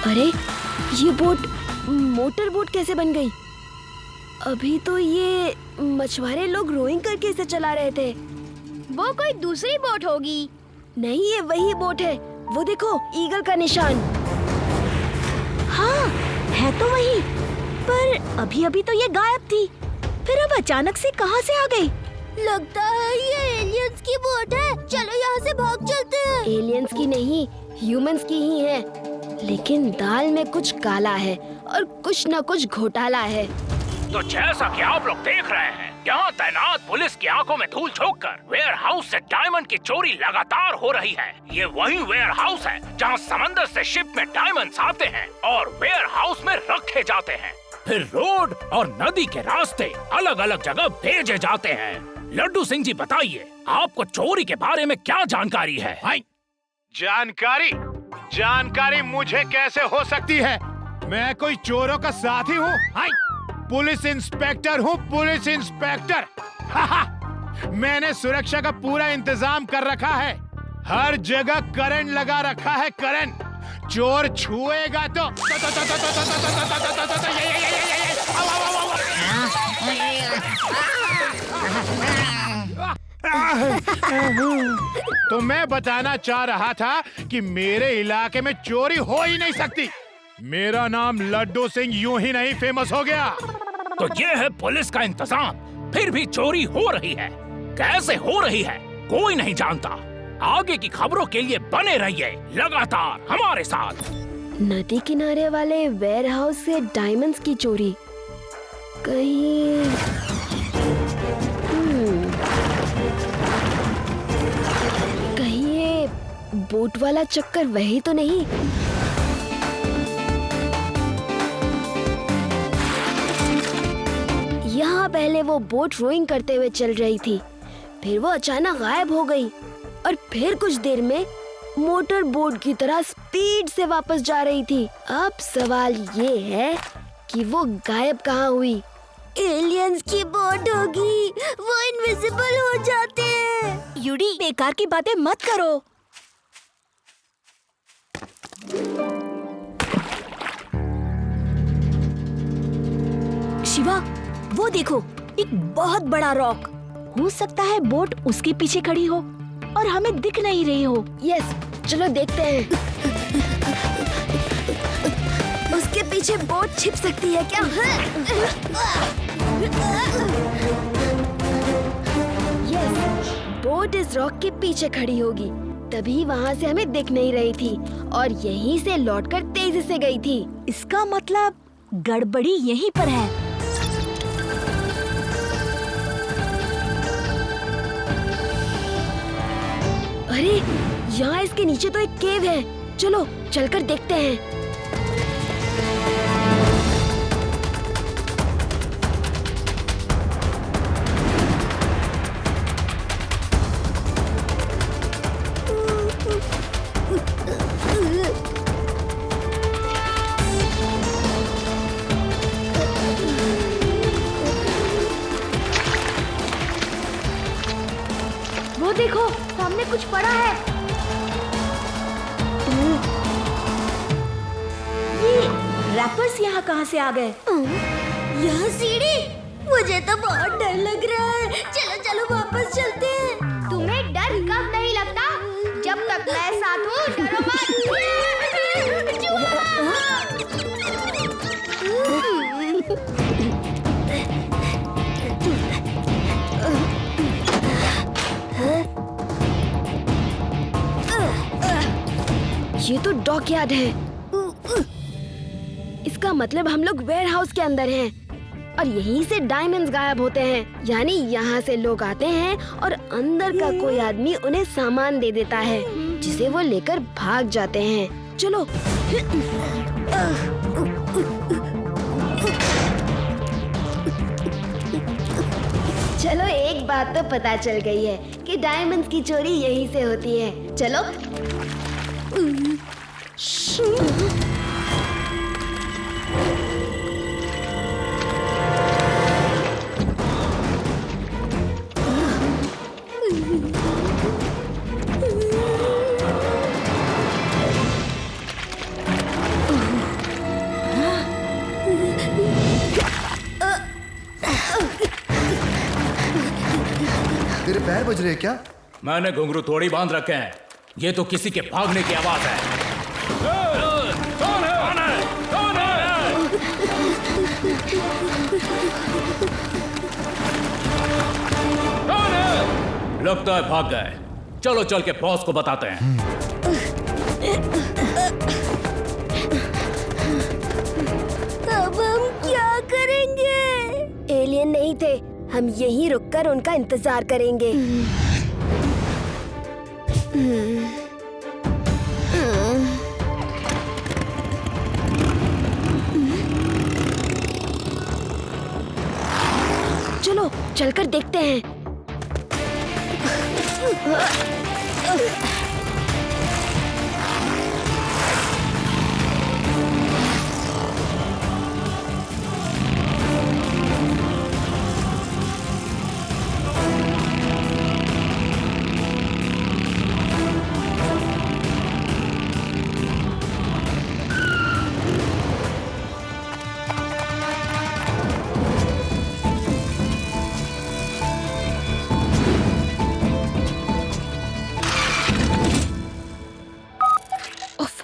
अरे, ये बोट मोटर बोट कैसे बन गई? अभी तो ये मछुआरे लोग रोइंग करके इसे चला रहे थे। वो कोई दूसरी बोट होगी। नहीं, ये वही बोट है। वो देखो, ईगल का निशान। हाँ, है तो वही, पर अभी अभी तो ये गायब थी, फिर अब अचानक से कहाँ से आ गई? लगता है ये एलियंस की बोट है। चलो एलियंस की नहीं, ह्यूमंस की ही है। लेकिन दाल में कुछ काला है और कुछ न कुछ घोटाला है। तो जैसा कि आप लोग देख रहे हैं, यहाँ तैनात पुलिस की आंखों में धूल झोंककर वेयर हाउस से डायमंड की चोरी लगातार हो रही है। ये वही वेयर हाउस है जहाँ समंदर से शिप में डायमंड्स आते हैं और वेयर हाउस में रखे जाते हैं। फिर रोड और नदी के रास्ते अलग अलग जगह भेजे जाते हैं। लड्डू सिंह जी बताइए, आपको चोरी के बारे में क्या जानकारी है? जानकारी मुझे कैसे हो सकती है? मैं कोई चोरों का साथी हूँ? पुलिस इंस्पेक्टर हूँ, पुलिस इंस्पेक्टर। मैंने सुरक्षा का पूरा इंतजाम कर रखा है। हर जगह करंट लगा रखा है, करंट। चोर छुएगा तो तो मैं बताना चाह रहा था कि मेरे इलाके में चोरी हो ही नहीं सकती। मेरा नाम लड्डू सिंह यूं ही नहीं फेमस हो गया। तो ये है पुलिस का इंतजाम, फिर भी चोरी हो रही है। कैसे हो रही है कोई नहीं जानता। आगे की खबरों के लिए बने रहिए लगातार हमारे साथ। नदी किनारे वाले वेयर हाउस से डायमंड्स की चोरी कहीं कहीं ये बोट वाला चक्कर वही तो नहीं? यहाँ पहले वो बोट रोइंग करते हुए चल रही थी, फिर वो अचानक गायब हो गई और फिर कुछ देर में मोटर बोट की तरह स्पीड से वापस जा रही थी। अब सवाल ये है कि वो गायब कहाँ हुई? एलियंस की बोट होगी, वो इनविजिबल हो जाते हैं। यूडी, बेकार की बातें मत करो। शिवा, वो देखो, एक बहुत बड़ा रॉक। हो सकता है बोट उसके पीछे खड़ी हो और हमें दिख नहीं रही हो। यस, चलो देखते हैं। उसके पीछे बोट छिप सकती है क्या? यस, बोट इस रॉक के पीछे खड़ी होगी, तभी वहाँ से हमें दिख नहीं रही थी और यहीं से लौटकर तेजी से गई थी। इसका मतलब गड़बड़ी यहीं पर है। अरे, यहाँ इसके नीचे तो एक केव है। चलो चलकर देखते हैं। वो देखो, सामने कुछ पड़ा है। ये रैपर्स यहाँ कहाँ से आ गए? यहाँ सीढ़ी? मुझे तो बहुत डर लग रहा है। चलो चलो वापस चलते हैं। तुम्हें डर कब नहीं लगता? जब तक मैं साथ हूँ, डरो मत। ये तो डॉकयार्ड है। इसका मतलब हम लोग वेयर हाउस के अंदर हैं और यहीं से डायमंड्स गायब होते हैं। यानी यहाँ से लोग आते हैं और अंदर का कोई आदमी उन्हें सामान दे देता है, जिसे वो लेकर भाग जाते हैं। चलो। चलो, एक बात तो पता चल गई है कि डायमंड्स की चोरी यहीं से होती है। चलो। तेरे पैर बज रहे हैं क्या? मैंने घुंघरू थोड़ी बांध रखे हैं। ये तो किसी के भागने की आवाज है। कौन है? कौन है? कौन है? लगता है भाग गए। चलो चल के बॉस को बताते हैं। अब हम क्या करेंगे? एलियन नहीं थे, हम यहीं रुककर उनका इंतजार करेंगे। चलो चलकर देखते हैं।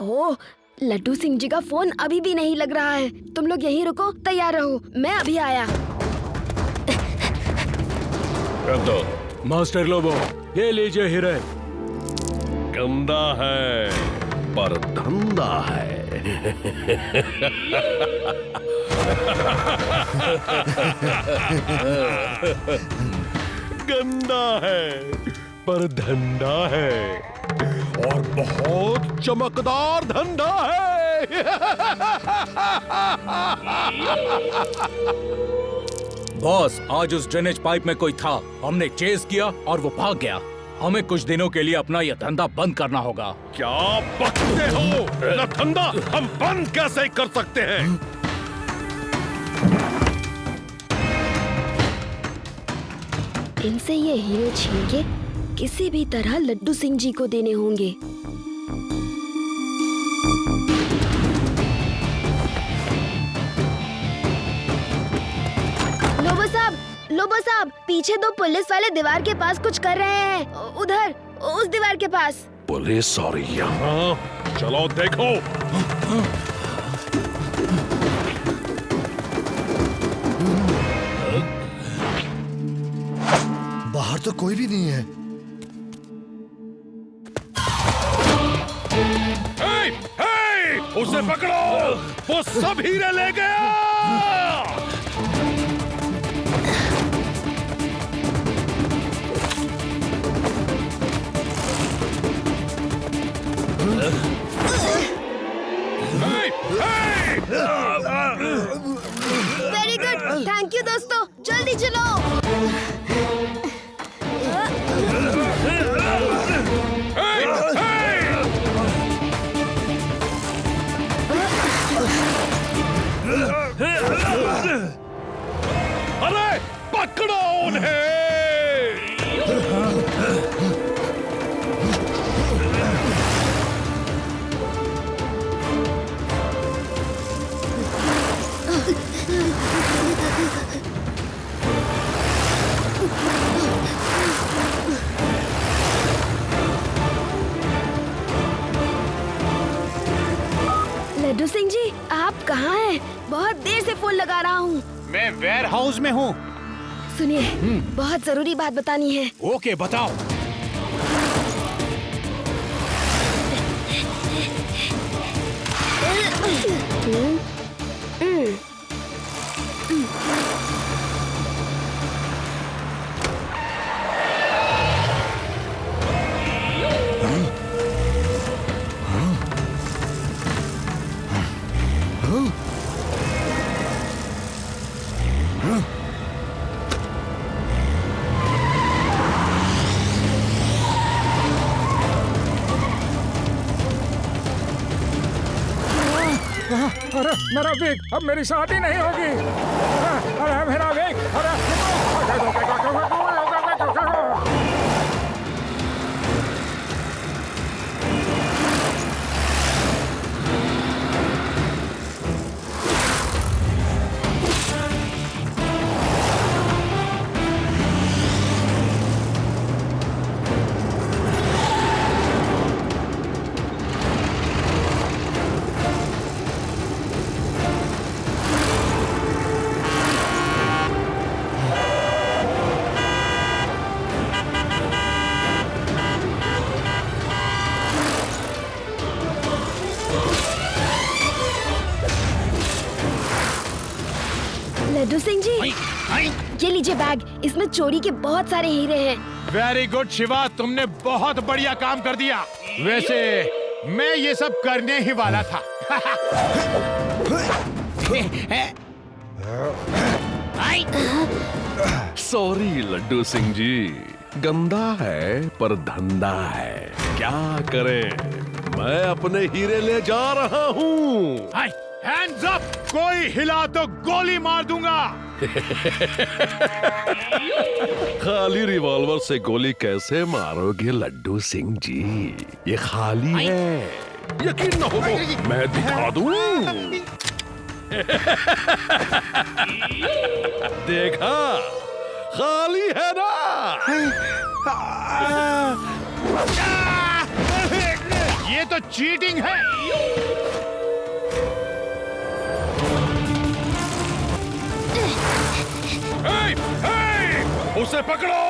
ओह, लड्डू सिंह जी का फोन अभी भी नहीं लग रहा है। तुम लोग यहीं रुको, तैयार रहो, मैं अभी आया। मास्टर लोबो, ये लीजिए हीरे। गंदा है पर धंधा है। गंदा है पर धंधा है और बहुत चमकदार धंधा है। बॉस, आज उस ड्रेनेज पाइप में कोई था, हमने चेस किया और वो भाग गया। हमें कुछ दिनों के लिए अपना यह धंधा बंद करना होगा। क्या बकते हो? न धंधा हम बंद कैसे कर सकते हैं? इनसे ये हीरे छीन के किसी भी तरह लड्डू सिंह जी को देने होंगे। लोबो साहब, पीछे दो पुलिस वाले दीवार के पास कुछ कर रहे हैं। उधर, उस दीवार के पास। पुलिस और यहाँ? चलो देखो। बाहर तो कोई भी नहीं है। हे, हे, उसे पकड़ो, वो सब हीरे ले गया। वेरी गुड, थैंक यू दोस्तों, जल्दी चलो। अरे पकड़ो उन्हें। लड्डू सिंह जी, आप कहाँ हैं? बहुत देर से फोन लगा रहा हूँ। मैं वेयर हाउस में हूँ। सुनिए, बहुत जरूरी बात बतानी है। ओके, बताओ। अरे मेरा वेग, अब मेरी शादी नहीं होगी। अरे मेरा वेग, ये लीजिए बैग, इसमें चोरी के बहुत सारे हीरे हैं। वेरी गुड शिवा, तुमने बहुत बढ़िया काम कर दिया। वैसे मैं ये सब करने ही वाला था। सॉरी लड्डू सिंह जी, गंदा है पर धंधा है, क्या करें। मैं अपने हीरे ले जा रहा हूँ। Hands up! कोई हिला तो गोली मार दूंगा। खाली रिवॉल्वर से गोली कैसे मारोगे लड्डू सिंह जी, ये खाली है, यकीन न हो तो मैं दिखा दूं। देखा, खाली है ना? ये तो चीटिंग है। हे, हे, उसे पकड़ो।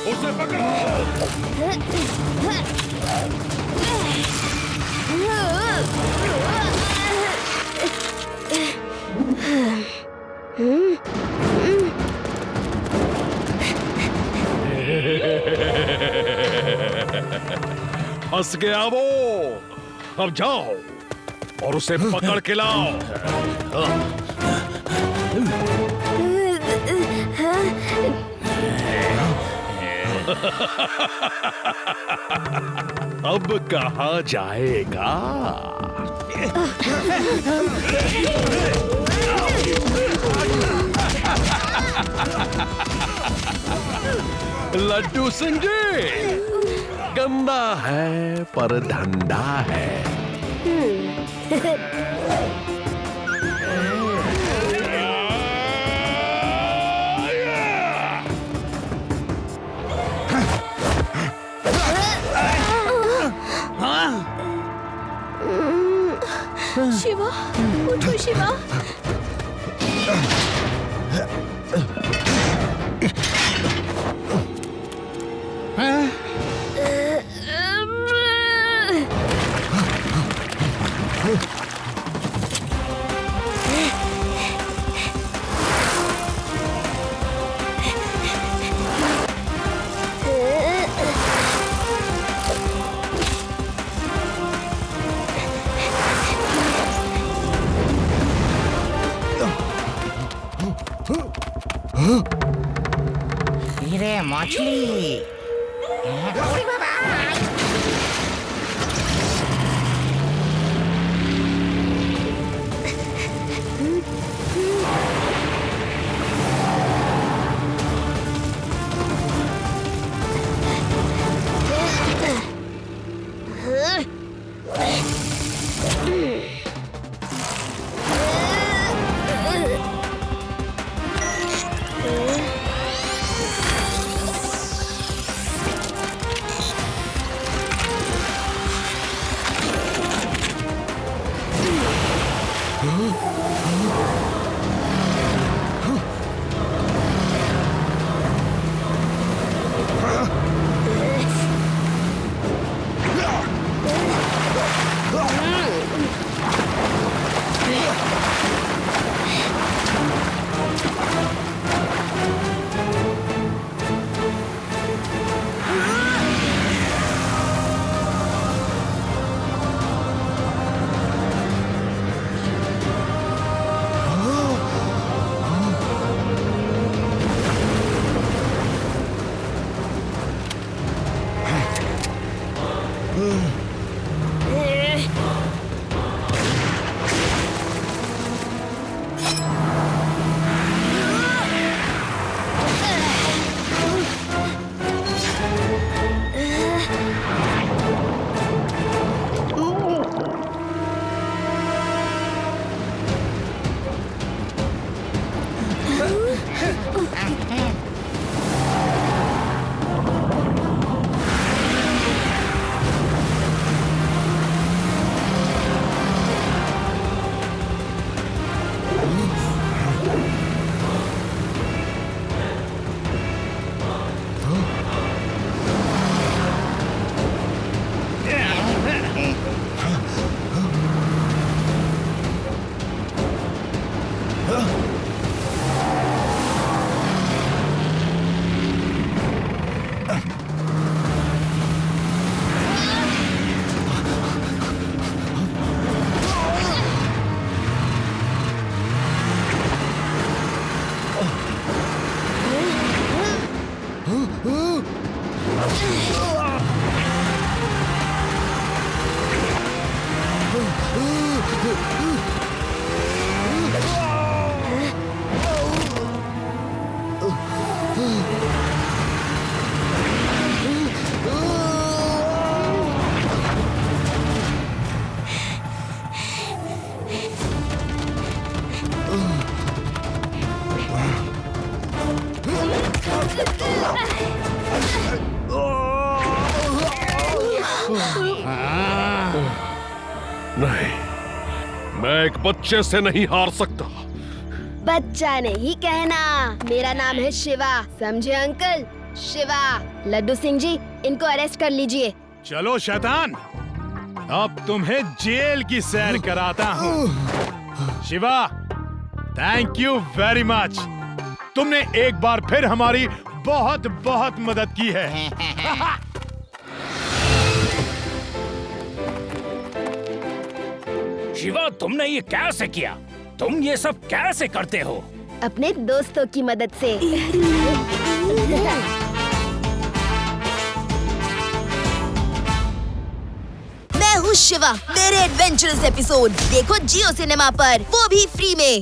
उसे पकड़ो। फंस गया वो। अब जाओ और उसे पकड़ के लाओ। अब कहाँ जाएगा? लड्डू सिंह जी, गंदा है पर धंधा है। शिवा, उठो शिवा। हीरे मछली। मैं एक बच्चे से नहीं हार सकता। बच्चा नहीं कहना, मेरा नाम है शिवा, समझे अंकल? शिवा। लड्डू सिंह जी, इनको अरेस्ट कर लीजिए। चलो शैतान, अब तुम्हें जेल की सैर कराता हूँ। Shiva, thank you very much. तुमने एक बार फिर हमारी बहुत बहुत मदद की है। शिवा, तुमने ये कैसे किया? तुम ये सब कैसे करते हो? अपने दोस्तों की मदद से। मैं हूँ शिवा। मेरे एडवेंचरस एपिसोड देखो जियो सिनेमा पर, वो भी फ्री में।